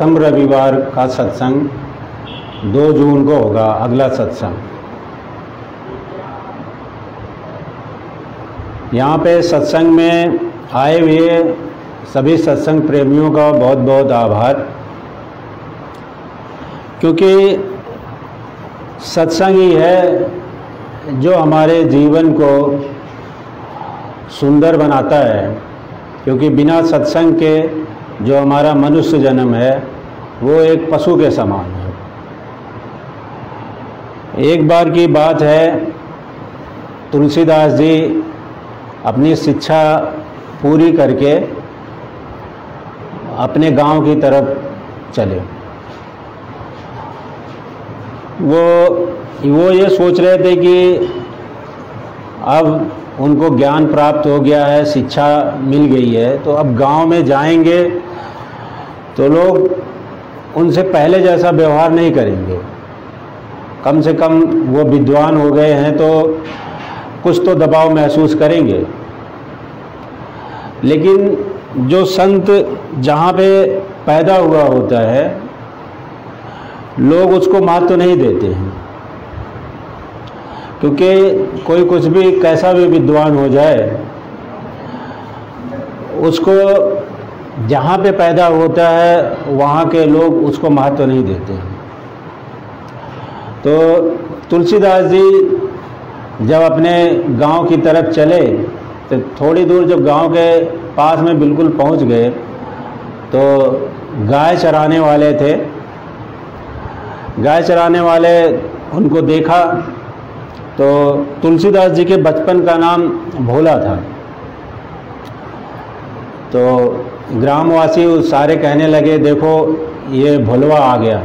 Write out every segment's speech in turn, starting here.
प्रथम रविवार का सत्संग 2 जून को होगा, अगला सत्संग। यहाँ पे सत्संग में आए हुए सभी सत्संग प्रेमियों का बहुत बहुत आभार, क्योंकि सत्संग ही है जो हमारे जीवन को सुंदर बनाता है। क्योंकि बिना सत्संग के जो हमारा मनुष्य जन्म है वो एक पशु के समान है। एक बार की बात है, तुलसीदास जी अपनी शिक्षा पूरी करके अपने गांव की तरफ चले। वो ये सोच रहे थे कि अब उनको ज्ञान प्राप्त हो गया है, शिक्षा मिल गई है, तो अब गांव में जाएंगे तो लोग उनसे पहले जैसा व्यवहार नहीं करेंगे। कम से कम वो विद्वान हो गए हैं तो कुछ तो दबाव महसूस करेंगे। लेकिन जो संत जहाँ पे पैदा हुआ होता है, लोग उसको महत्व नहीं देते हैं। क्योंकि कोई कुछ भी कैसा भी विद्वान हो जाए, उसको जहाँ पे पैदा होता है वहाँ के लोग उसको महत्व नहीं देते हैं। तो तुलसीदास जी जब अपने गांव की तरफ चले तो थोड़ी दूर जब गांव के पास में बिल्कुल पहुंच गए तो गाय चराने वाले थे। गाय चराने वाले उनको देखा तो तुलसीदास जी के बचपन का नाम भोला था। तो ग्रामवासी सारे कहने लगे, देखो ये भोलवा आ गया।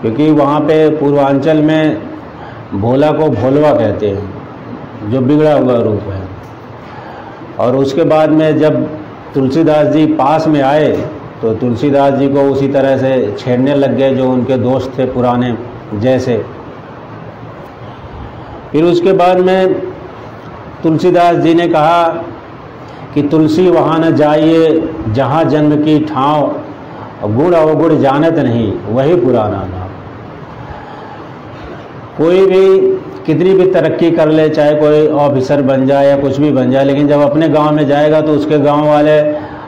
क्योंकि वहाँ पे पूर्वांचल में भोला को भोलवा कहते हैं, जो बिगड़ा हुआ रूप है। और उसके बाद में जब तुलसीदास जी पास में आए तो तुलसीदास जी को उसी तरह से छेड़ने लग गए जो उनके दोस्त थे पुराने जैसे। फिर उसके बाद में तुलसीदास जी ने कहा कि तुलसी वहाँ न जाइए जहाँ जन्म की ठाव, गुण अवगुण जानत नहीं वही पुराना नाम। कोई भी कितनी भी तरक्की कर ले, चाहे कोई ऑफिसर बन जाए या कुछ भी बन जाए, लेकिन जब अपने गांव में जाएगा तो उसके गांव वाले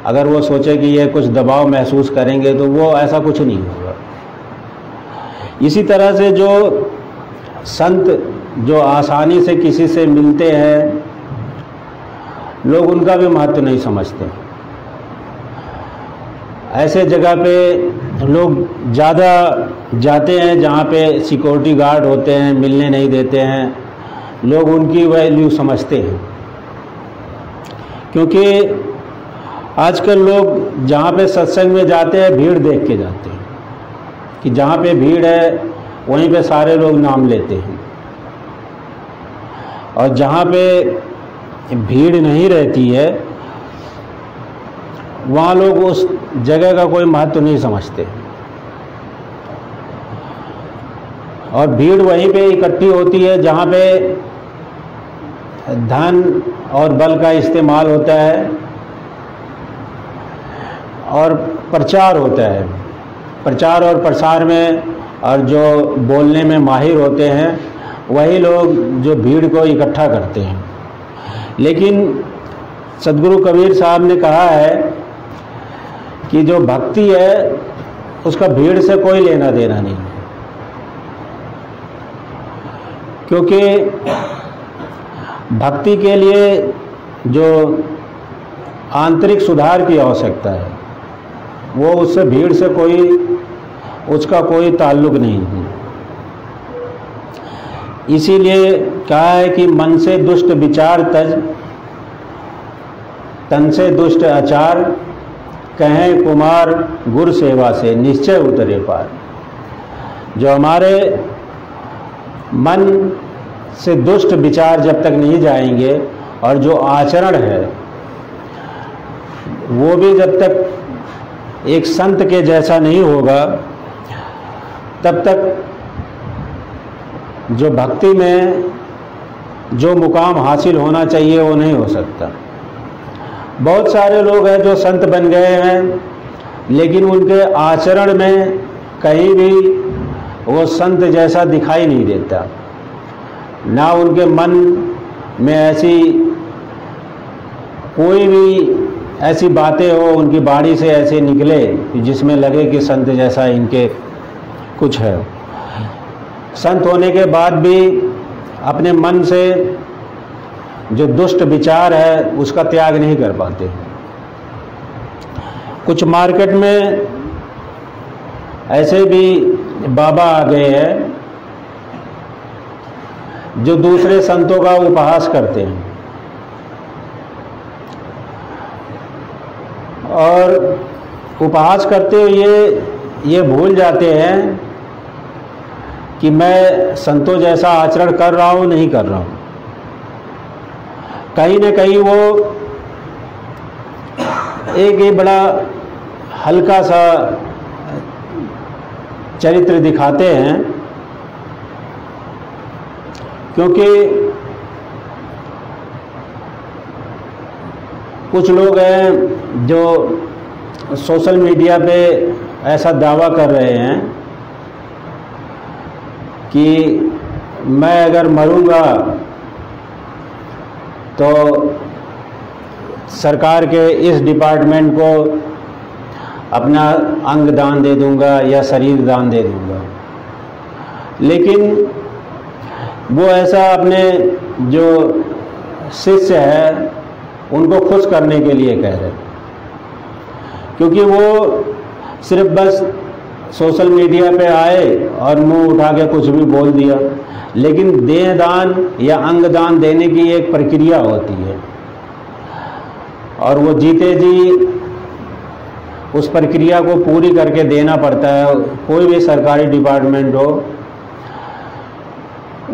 अगर वो सोचे कि ये कुछ दबाव महसूस करेंगे तो वो ऐसा कुछ नहीं होगा। इसी तरह से जो संत जो आसानी से किसी से मिलते हैं, लोग उनका भी महत्व नहीं समझते। ऐसे जगह पे लोग ज़्यादा जाते हैं जहाँ पे सिक्योरिटी गार्ड होते हैं, मिलने नहीं देते हैं, लोग उनकी वैल्यू समझते हैं। क्योंकि आजकल लोग जहाँ पे सत्संग में जाते हैं भीड़ देख के जाते हैं कि जहाँ पे भीड़ है वहीं पे सारे लोग नाम लेते हैं। और जहाँ पे भीड़ नहीं रहती है वहाँ लोग उस जगह का कोई महत्व नहीं समझते। और भीड़ वहीं पे इकट्ठी होती है जहाँ पे धन और बल का इस्तेमाल होता है और प्रचार होता है। प्रचार और प्रसार में और जो बोलने में माहिर होते हैं वही लोग जो भीड़ को इकट्ठा करते हैं। लेकिन सदगुरु कबीर साहब ने कहा है कि जो भक्ति है उसका भीड़ से कोई लेना देना नहीं है। क्योंकि भक्ति के लिए जो आंतरिक सुधार की आवश्यकता है वो उससे भीड़ से उसका कोई ताल्लुक नहीं है। इसीलिए कहा है कि मन से दुष्ट विचार तज, तन से दुष्ट आचार, कहें कुमार गुरु सेवा से निश्चय उतरे पार। जो हमारे मन से दुष्ट विचार जब तक नहीं जाएंगे और जो आचरण है वो भी जब तक एक संत के जैसा नहीं होगा, तब तक जो भक्ति में जो मुकाम हासिल होना चाहिए वो नहीं हो सकता। बहुत सारे लोग हैं जो संत बन गए हैं लेकिन उनके आचरण में कहीं भी वो संत जैसा दिखाई नहीं देता। ना उनके मन में ऐसी कोई भी ऐसी बातें हो, उनकी वाणी से ऐसे निकले कि जिसमें लगे कि संत जैसा इनके कुछ है। संत होने के बाद भी अपने मन से जो दुष्ट विचार है उसका त्याग नहीं कर पाते। कुछ मार्केट में ऐसे भी बाबा आ गए हैं जो दूसरे संतों का उपहास करते हैं और उपहास करते हुए ये भूल जाते हैं कि मैं संतों जैसा आचरण कर रहा हूँ नहीं कर रहा हूँ। कहीं न कहीं वो एक ही बड़ा हल्का सा चरित्र दिखाते हैं, क्योंकि कुछ लोग हैं जो सोशल मीडिया पे ऐसा दावा कर रहे हैं कि मैं अगर मरूंगा तो सरकार के इस डिपार्टमेंट को अपना अंग दान दे दूंगा या शरीर दान दे दूंगा। लेकिन वो ऐसा अपने जो शिष्य है उनको खुश करने के लिए कह रहे, क्योंकि वो सिर्फ बस सोशल मीडिया पे आए और मुंह उठा के कुछ भी बोल दिया। लेकिन देह दान या अंग दान देने की एक प्रक्रिया होती है और वो जीते जी उस प्रक्रिया को पूरी करके देना पड़ता है। कोई भी सरकारी डिपार्टमेंट हो,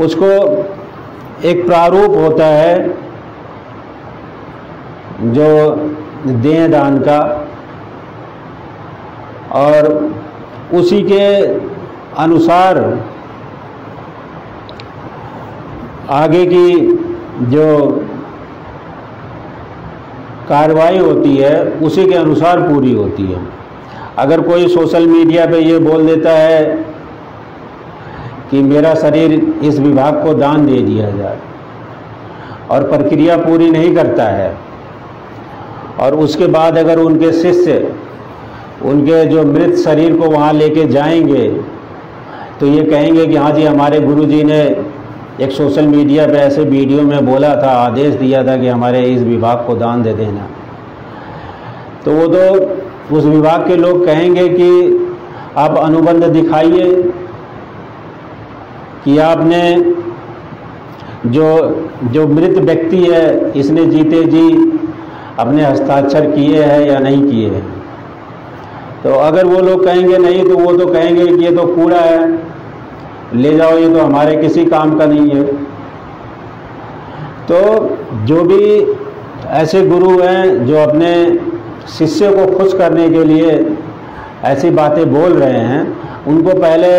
उसको एक प्रारूप होता है जो देह दान का, और उसी के अनुसार आगे की जो कार्रवाई होती है उसी के अनुसार पूरी होती है। अगर कोई सोशल मीडिया पे ये बोल देता है कि मेरा शरीर इस विभाग को दान दे दिया जाए और प्रक्रिया पूरी नहीं करता है, और उसके बाद अगर उनके शिष्य उनके जो मृत शरीर को वहाँ लेके जाएंगे तो ये कहेंगे कि हाँ जी, हमारे गुरुजी ने एक सोशल मीडिया पे ऐसे वीडियो में बोला था, आदेश दिया था कि हमारे इस विभाग को दान दे देना। तो वो तो उस विभाग के लोग कहेंगे कि आप अनुबंध दिखाइए कि आपने जो मृत व्यक्ति है इसने जीते जी अपने हस्ताक्षर किए हैं या नहीं किए हैं। तो अगर वो लोग कहेंगे नहीं, तो वो तो कहेंगे कि ये तो कूड़ा है, ले जाओ, ये तो हमारे किसी काम का नहीं है। तो जो भी ऐसे गुरु हैं जो अपने शिष्य को खुश करने के लिए ऐसी बातें बोल रहे हैं, उनको पहले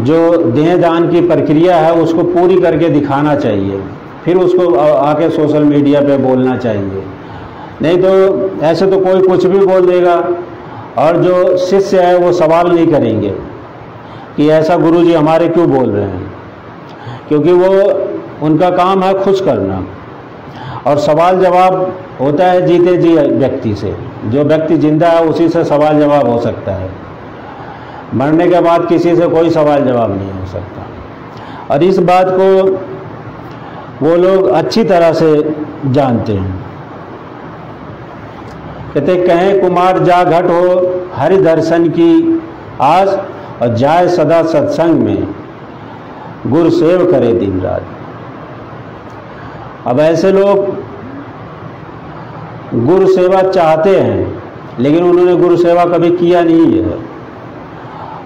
जो देह दान की प्रक्रिया है उसको पूरी करके दिखाना चाहिए, फिर उसको आके सोशल मीडिया पे बोलना चाहिए। नहीं तो ऐसे तो कोई कुछ भी बोल देगा और जो शिष्य है वो सवाल नहीं करेंगे कि ऐसा गुरुजी हमारे क्यों बोल रहे हैं, क्योंकि वो उनका काम है खुश करना। और सवाल जवाब होता है जीते जी व्यक्ति से। जो व्यक्ति जिंदा है उसी से सवाल जवाब हो सकता है, मरने के बाद किसी से कोई सवाल जवाब नहीं हो सकता। और इस बात को वो लोग अच्छी तरह से जानते हैं। कहते कहें कुमार जा घट हो हरि दर्शन की आस, और जाए सदा सत्संग में गुरु सेव करे दिन रात। अब ऐसे लोग गुरु सेवा चाहते हैं लेकिन उन्होंने गुरु सेवा कभी किया नहीं है,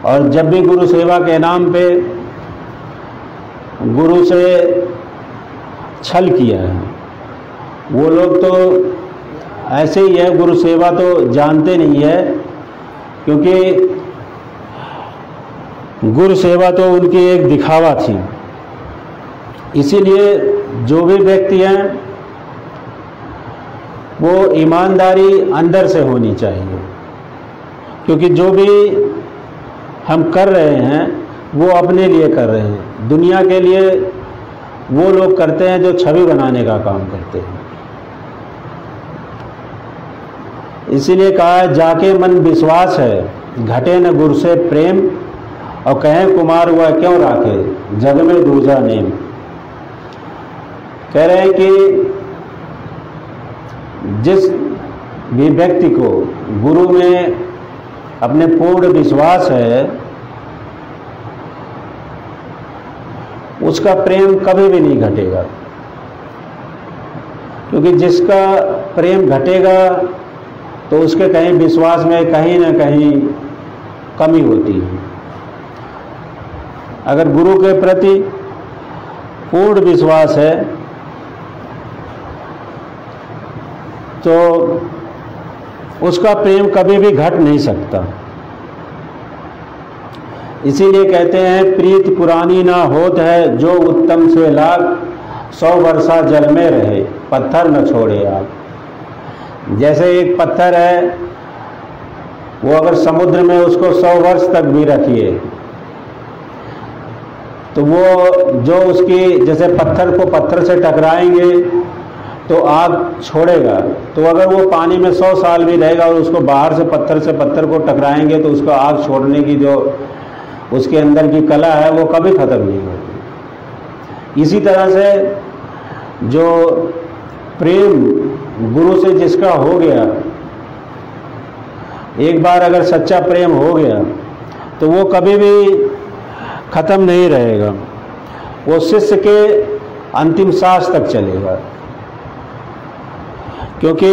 और जब भी गुरु सेवा के नाम पे गुरु से छल किया है, वो लोग तो ऐसे ही है, गुरु सेवा तो जानते नहीं है, क्योंकि गुरु सेवा तो उनकी एक दिखावा थी। इसीलिए जो भी व्यक्ति हैं वो ईमानदारी अंदर से होनी चाहिए, क्योंकि जो भी हम कर रहे हैं वो अपने लिए कर रहे हैं। दुनिया के लिए वो लोग करते हैं जो छवि बनाने का काम करते हैं। इसीलिए कहा है, जाके मन विश्वास है, घटे न गुर से प्रेम, और कहें कुमार हुआ क्यों राखे, जग में दूजा नेम। कह रहे हैं कि जिस भी व्यक्ति को गुरु में अपने पूर्ण विश्वास है, उसका प्रेम कभी भी नहीं घटेगा, क्योंकि जिसका प्रेम घटेगा तो उसके कहीं विश्वास में कहीं ना कहीं कमी होती है। अगर गुरु के प्रति पूर्ण विश्वास है तो उसका प्रेम कभी भी घट नहीं सकता। इसीलिए कहते हैं, प्रीत पुरानी ना होत है, जो उत्तम से लाग, 100 वर्षा जल में रहे, पत्थर न छोड़े आग। जैसे एक पत्थर है, वो अगर समुद्र में उसको 100 वर्ष तक भी रखिए तो वो जो उसकी, जैसे पत्थर को पत्थर से टकराएंगे तो आग छोड़ेगा, तो अगर वो पानी में 100 साल भी रहेगा और उसको बाहर से पत्थर को टकराएंगे तो उसको आग छोड़ने की जो उसके अंदर की कला है वो कभी ख़त्म नहीं होगी। इसी तरह से जो प्रेम गुरु से जिसका हो गया, एक बार अगर सच्चा प्रेम हो गया तो वो कभी भी ख़त्म नहीं रहेगा, वो शिष्य के अंतिम सांस तक चलेगा। क्योंकि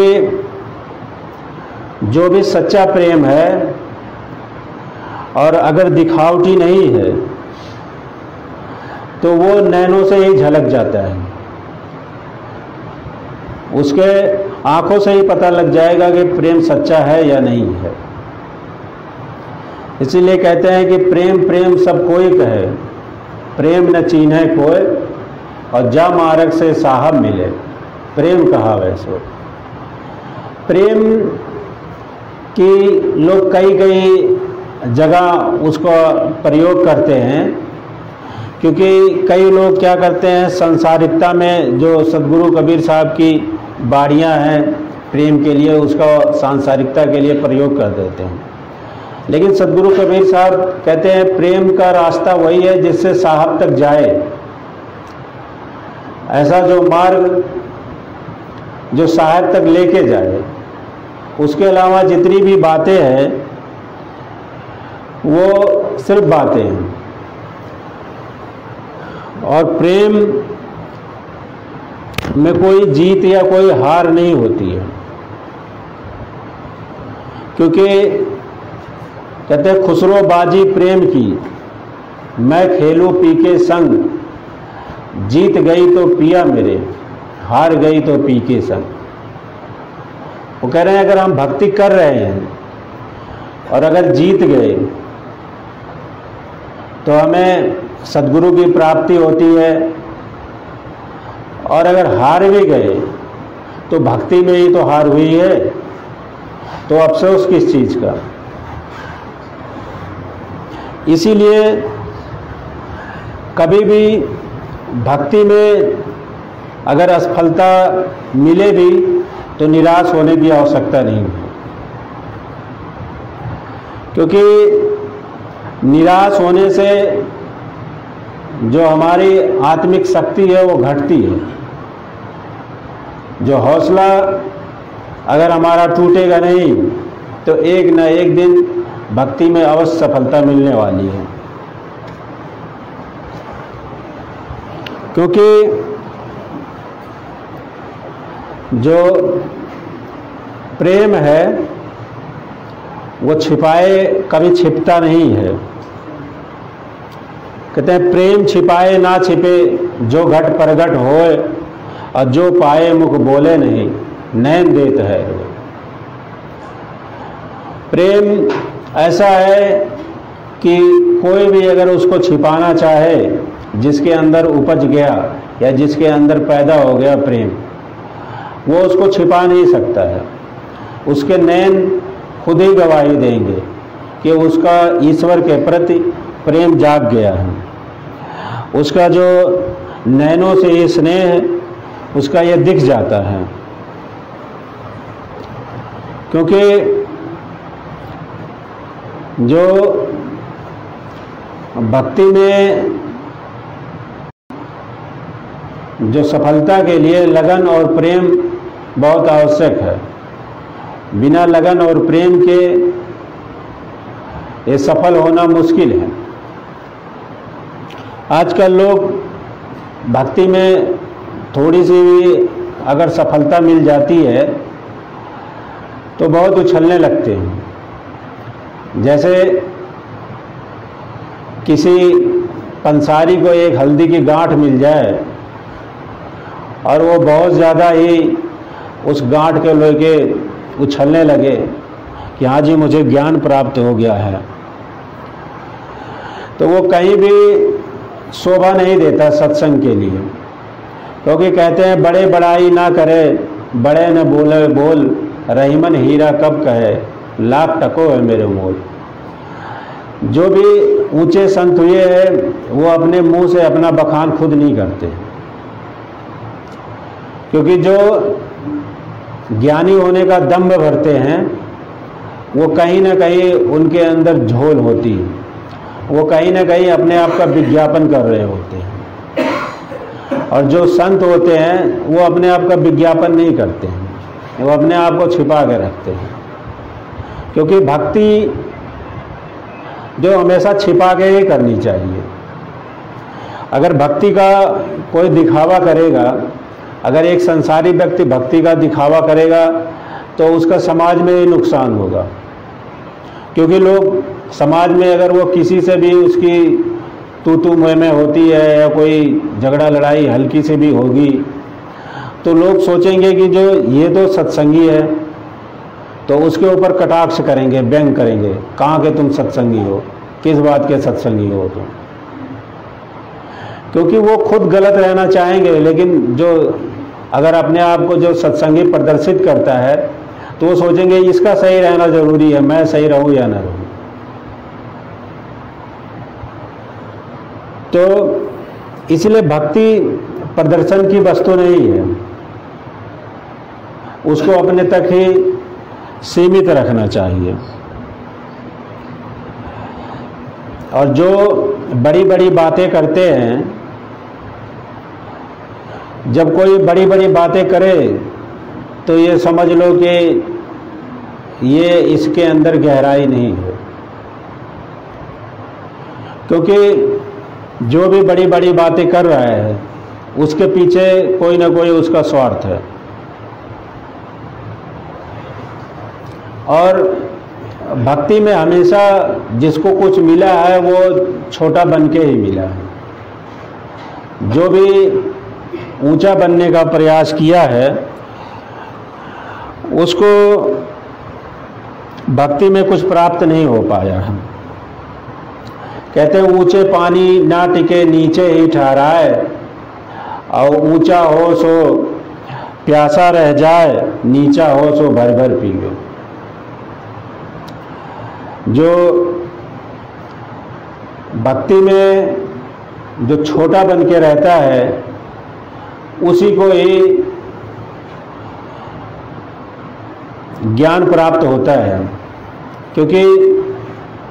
जो भी सच्चा प्रेम है और अगर दिखावटी नहीं है तो वो नैनों से ही झलक जाता है, उसके आंखों से ही पता लग जाएगा कि प्रेम सच्चा है या नहीं है। इसीलिए कहते हैं कि प्रेम प्रेम सब कोई कहे, प्रेम न चीन्हे कोय, और जा मार्ग से साहब मिले, प्रेम कहा वैसो। प्रेम की लोग कई जगह उसको प्रयोग करते हैं, क्योंकि कई लोग क्या करते हैं, संसारिकता में जो सदगुरु कबीर साहब की बाड़ियाँ हैं प्रेम के लिए, उसका सांसारिकता के लिए प्रयोग कर देते हैं। लेकिन सदगुरु कबीर साहब कहते हैं, प्रेम का रास्ता वही है जिससे साहब तक जाए। ऐसा जो मार्ग जो साहब तक लेके जाए, उसके अलावा जितनी भी बातें हैं वो सिर्फ बातें हैं। और प्रेम में कोई जीत या कोई हार नहीं होती है, क्योंकि कहते हैं, खुसरो बाजी प्रेम की, मैं खेलूं पी के संग, जीत गई तो पिया मेरे, हार गई तो पी के संग। वो कह रहे हैं, अगर हम भक्ति कर रहे हैं और अगर जीत गए तो हमें सद्गुरु की प्राप्ति होती है, और अगर हार भी गए तो भक्ति में ही तो हार हुई है, तो अफसोस किस चीज़ का। इसीलिए कभी भी भक्ति में अगर असफलता मिले भी तो निराश होने की आवश्यकता नहीं है, क्योंकि निराश होने से जो हमारी आत्मिक शक्ति है वो घटती है। जो हौसला अगर हमारा टूटेगा नहीं तो एक न एक दिन भक्ति में अवश्य सफलता मिलने वाली है। क्योंकि जो प्रेम है वो छिपाए कभी छिपता नहीं है। कहते हैं, प्रेम छिपाए ना छिपे, जो घट प्रगट होए, और जो पाए मुख बोले नहीं, नैन देत है। प्रेम ऐसा है कि कोई भी अगर उसको छिपाना चाहे, जिसके अंदर उपज गया या जिसके अंदर पैदा हो गया प्रेम, वो उसको छिपा नहीं सकता है। उसके नैन खुद ही गवाही देंगे कि उसका ईश्वर के प्रति प्रेम जाग गया है। उसका जो नैनों से ये स्नेह है, उसका ये दिख जाता है। क्योंकि जो भक्ति में जो सफलता के लिए लगन और प्रेम बहुत आवश्यक है। बिना लगन और प्रेम के ये सफल होना मुश्किल है। आजकल लोग भक्ति में थोड़ी सी भी अगर सफलता मिल जाती है तो बहुत उछलने लगते हैं। जैसे किसी पंसारी को एक हल्दी की गांठ मिल जाए और वो बहुत ज़्यादा ही उस गांठ के लेके उछलने लगे कि हाँ जी मुझे ज्ञान प्राप्त हो गया है, तो वो कहीं भी शोभा नहीं देता सत्संग के लिए। क्योंकि कहते हैं बड़े बड़ाई ना करे, बड़े न बोले बोल, रहीमन हीरा कब कहे, लाख टको है मेरे मोल। जो भी ऊंचे संत हुए हैं वो अपने मुंह से अपना बखान खुद नहीं करते, क्योंकि जो ज्ञानी होने का दम्भ भरते हैं वो कहीं ना कहीं उनके अंदर झोल होती है, वो कहीं ना कहीं अपने आप का विज्ञापन कर रहे होते हैं। और जो संत होते हैं वो अपने आप का विज्ञापन नहीं करते हैं, वो अपने आप को छिपा के रखते हैं। क्योंकि भक्ति जो हमेशा छिपा के ही करनी चाहिए। अगर भक्ति का कोई दिखावा करेगा, अगर एक संसारी व्यक्ति भक्ति का दिखावा करेगा तो उसका समाज में ही नुकसान होगा। क्योंकि लोग समाज में अगर वो किसी से भी उसकी तू में होती है या कोई झगड़ा लड़ाई हल्की से भी होगी तो लोग सोचेंगे कि जो ये तो सत्संगी है, तो उसके ऊपर कटाक्ष करेंगे, व्यंग करेंगे, कहाँ के तुम सत्संगी हो, किस बात के सत्संगी हो तुम। क्योंकि वो खुद गलत रहना चाहेंगे, लेकिन जो अगर अपने आप को जो सत्संगी प्रदर्शित करता है तो वो सोचेंगे इसका सही रहना जरूरी है, मैं सही रहूं या ना रहूं। तो इसलिए भक्ति प्रदर्शन की वस्तु नहीं है, उसको अपने तक ही सीमित रखना चाहिए। और जो बड़ी बड़ी बातें करते हैं, जब कोई बड़ी बड़ी बातें करे तो ये समझ लो कि ये इसके अंदर गहराई नहीं है। क्योंकि जो भी बड़ी बड़ी बातें कर रहा है उसके पीछे कोई ना कोई उसका स्वार्थ है। और भक्ति में हमेशा जिसको कुछ मिला है वो छोटा बन के ही मिला है। जो भी ऊंचा बनने का प्रयास किया है उसको भक्ति में कुछ प्राप्त नहीं हो पाया है। कहते हैं ऊंचे पानी ना टिके नीचे ही ठहराए, और ऊंचा हो सो प्यासा रह जाए, नीचा हो सो भर भर पीवे। जो भक्ति में जो छोटा बन के रहता है उसी को ही ज्ञान प्राप्त होता है। क्योंकि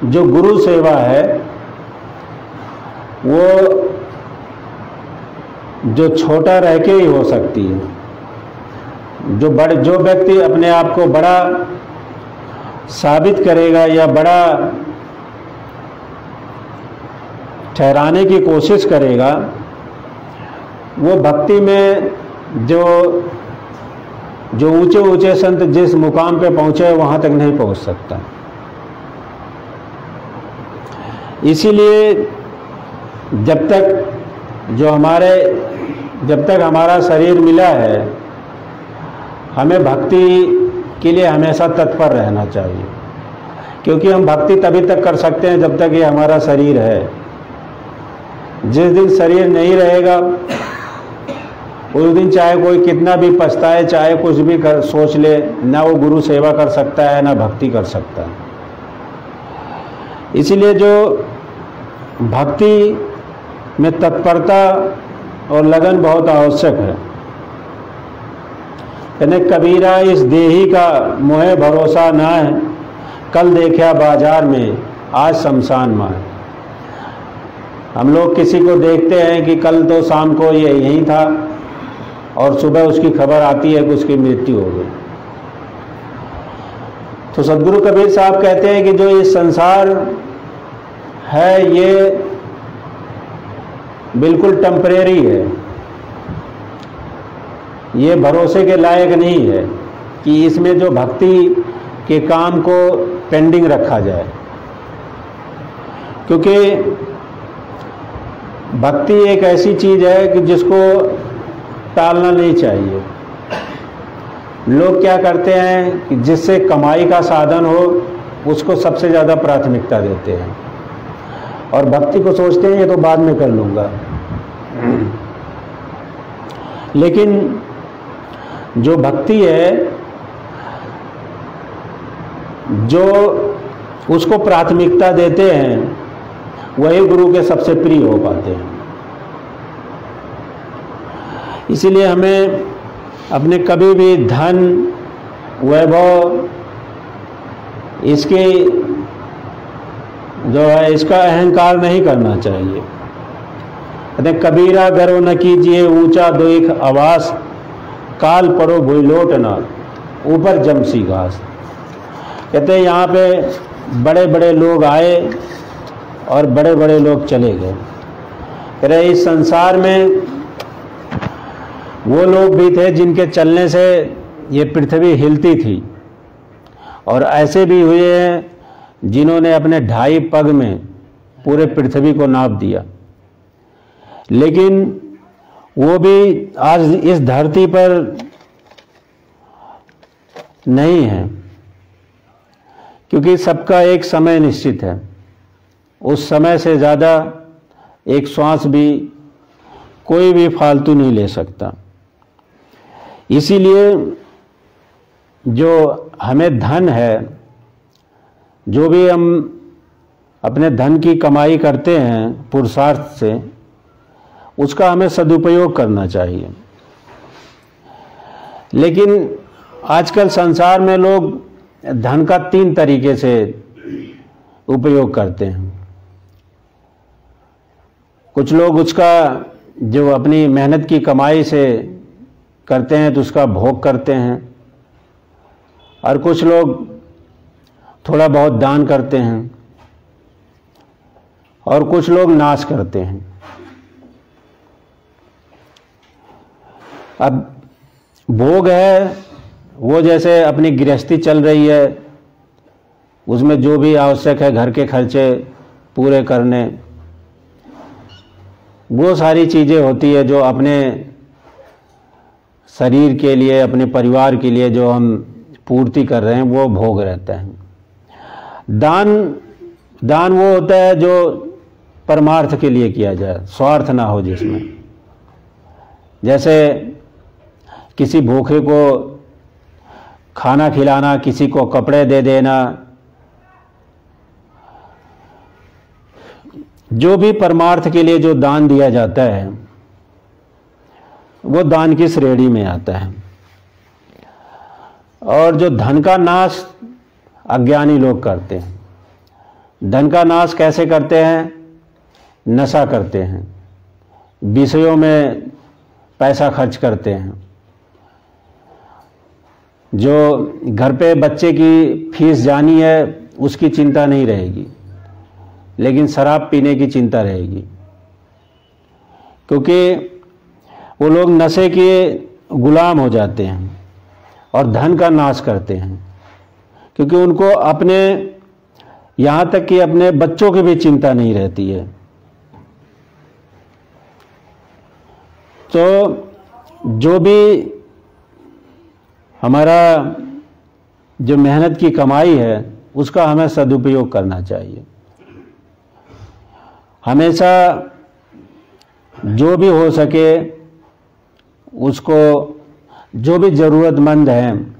जो गुरु सेवा है वो जो छोटा रह के ही हो सकती है। जो व्यक्ति अपने आप को बड़ा साबित करेगा या बड़ा ठहराने की कोशिश करेगा, वो भक्ति में जो ऊंचे ऊंचे संत जिस मुकाम पे पहुंचे वहां तक नहीं पहुंच सकता। इसीलिए जब तक हमारा शरीर मिला है, हमें भक्ति के लिए हमेशा तत्पर रहना चाहिए। क्योंकि हम भक्ति तभी तक कर सकते हैं जब तक ये हमारा शरीर है। जिस दिन शरीर नहीं रहेगा उस दिन चाहे कोई कितना भी पछताए, चाहे कुछ भी सोच ले, ना वो गुरु सेवा कर सकता है, ना भक्ति कर सकता है। इसीलिए जो भक्ति में तत्परता और लगन बहुत आवश्यक है। कहने कबीरा इस देही का मोहे भरोसा ना है, कल देखा बाजार में आज शमशान माए। हम लोग किसी को देखते हैं कि कल तो शाम को ये यहीं था और सुबह उसकी खबर आती है कि उसकी मृत्यु हो गई। तो सदगुरु कबीर साहब कहते हैं कि जो ये संसार है ये बिल्कुल टेम्परेरी है, ये भरोसे के लायक नहीं है कि इसमें जो भक्ति के काम को पेंडिंग रखा जाए, क्योंकि भक्ति एक ऐसी चीज है कि जिसको टालना नहीं चाहिए। लोग क्या करते हैं कि जिससे कमाई का साधन हो उसको सबसे ज़्यादा प्राथमिकता देते हैं और भक्ति को सोचते हैं ये तो बाद में कर लूँगा। लेकिन जो भक्ति है, जो उसको प्राथमिकता देते हैं, वही गुरु के सबसे प्रिय हो पाते हैं। इसीलिए हमें अपने कभी भी धन, वैभव, इसके जो है इसका अहंकार नहीं करना चाहिए। कहते कबीरा गर्व न कीजिए ऊंचा दोइख आवास, काल परो भूल लोट ना ऊपर जमसी घास। कहते यहाँ पे बड़े बड़े लोग आए और बड़े बड़े लोग चले गए। कह रहे इस संसार में वो लोग भी थे जिनके चलने से ये पृथ्वी हिलती थी, और ऐसे भी हुए हैं जिन्होंने अपने 2.5 पग में पूरे पृथ्वी को नाप दिया। लेकिन वो भी आज इस धरती पर नहीं है, क्योंकि सबका एक समय निश्चित है। उस समय से ज़्यादा एक श्वास भी कोई भी फालतू नहीं ले सकता। इसीलिए जो हमें धन है, जो भी हम अपने धन की कमाई करते हैं पुरुषार्थ से, उसका हमें सदुपयोग करना चाहिए। लेकिन आजकल संसार में लोग धन का 3 तरीके से उपयोग करते हैं। कुछ लोग उसका जो अपनी मेहनत की कमाई से करते हैं तो उसका भोग करते हैं, और कुछ लोग थोड़ा बहुत दान करते हैं, और कुछ लोग नाश करते हैं। अब भोग है वो जैसे अपनी गृहस्थी चल रही है, उसमें जो भी आवश्यक है घर के खर्चे पूरे करने, वो सारी चीज़ें होती है जो अपने शरीर के लिए, अपने परिवार के लिए जो हम पूर्ति कर रहे हैं, वो भोग रहता है। दान वो होता है जो परमार्थ के लिए किया जाए, स्वार्थ ना हो जिसमें। जैसे किसी भूखे को खाना खिलाना, किसी को कपड़े दे देना, जो भी परमार्थ के लिए जो दान दिया जाता है वो दान की श्रेणी में आता है। और जो धन का नाश अज्ञानी लोग करते हैं। धन का नाश कैसे करते हैं? नशा करते हैं, विषयों में पैसा खर्च करते हैं। जो घर पे बच्चे की फीस जानी है उसकी चिंता नहीं रहेगी, लेकिन शराब पीने की चिंता रहेगी, क्योंकि वो लोग नशे के गुलाम हो जाते हैं और धन का नाश करते हैं, क्योंकि उनको अपने, यहाँ तक कि अपने बच्चों की भी चिंता नहीं रहती है। तो जो भी हमारा जो मेहनत की कमाई है उसका हमें सदुपयोग करना चाहिए। हमेशा जो भी हो सके उसको जो भी ज़रूरतमंद हैं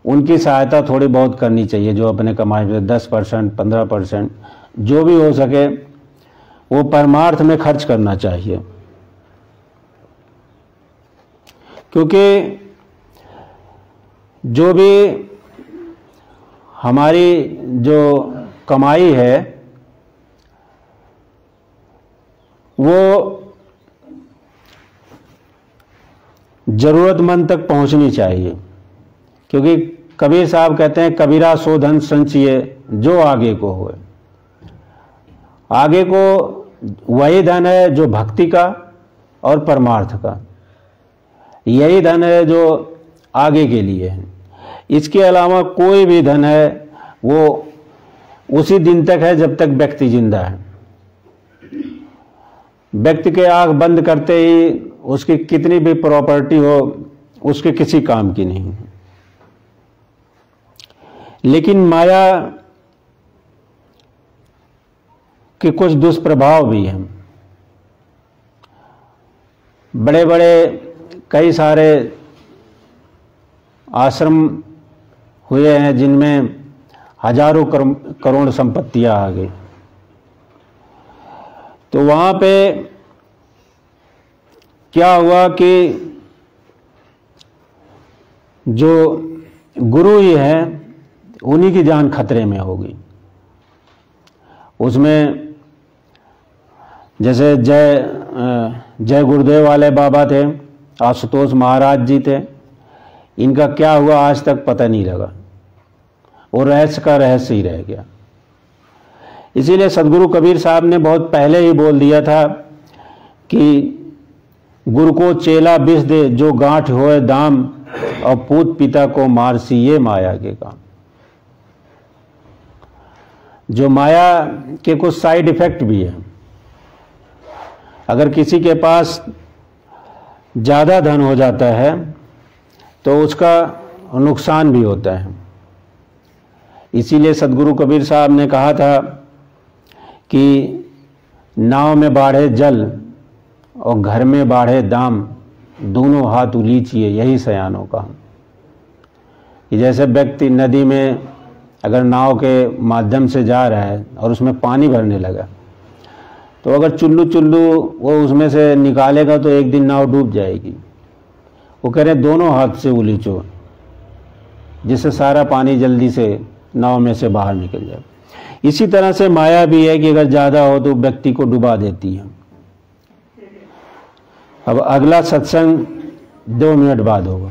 उनकी सहायता थोड़ी बहुत करनी चाहिए। जो अपने कमाई में 10%, 15% जो भी हो सके वो परमार्थ में खर्च करना चाहिए, क्योंकि जो भी हमारी जो कमाई है वो ज़रूरतमंद तक पहुंचनी चाहिए। क्योंकि कबीर साहब कहते हैं, कबीरा सो धन संचिए जो आगे को होए। आगे को वही धन है जो भक्ति का और परमार्थ का, यही धन है जो आगे के लिए है। इसके अलावा कोई भी धन है वो उसी दिन तक है जब तक व्यक्ति जिंदा है। व्यक्ति के आंख बंद करते ही उसकी कितनी भी प्रॉपर्टी हो उसके किसी काम की नहीं है। लेकिन माया के कुछ दुष्प्रभाव भी हैं। बड़े बड़े कई सारे आश्रम हुए हैं जिनमें हजारों करोड़ संपत्तियां आ गई। तो वहाँ पे क्या हुआ कि जो गुरु ही है उन्हीं की जान खतरे में होगी। उसमें जैसे जय गुरुदेव वाले बाबा थे, आशुतोष महाराज जी थे, इनका क्या हुआ आज तक पता नहीं लगा। वो रहस्य का रहस्य ही रह गया। इसीलिए सदगुरु कबीर साहब ने बहुत पहले ही बोल दिया था कि गुरु को चेला बिस दे जो गांठ होए दाम, और पूत पिता को मारसी ये माया के काम। जो माया के कुछ साइड इफेक्ट भी है। अगर किसी के पास ज़्यादा धन हो जाता है तो उसका नुकसान भी होता है। इसीलिए सदगुरु कबीर साहब ने कहा था कि नाव में बाढ़े जल और घर में बाढ़े दाम, दोनों हाथ उलीचिए यही सयानों का। जैसे व्यक्ति नदी में अगर नाव के माध्यम से जा रहा है और उसमें पानी भरने लगा तो अगर चुल्लू चुल्लू वो उसमें से निकालेगा तो एक दिन नाव डूब जाएगी। वो कह रहे दोनों हाथ से उलीचो जिससे सारा पानी जल्दी से नाव में से बाहर निकल जाए। इसी तरह से माया भी है कि अगर ज़्यादा हो तो व्यक्ति को डुबा देती है। अब अगला सत्संग 2 मिनट बाद होगा।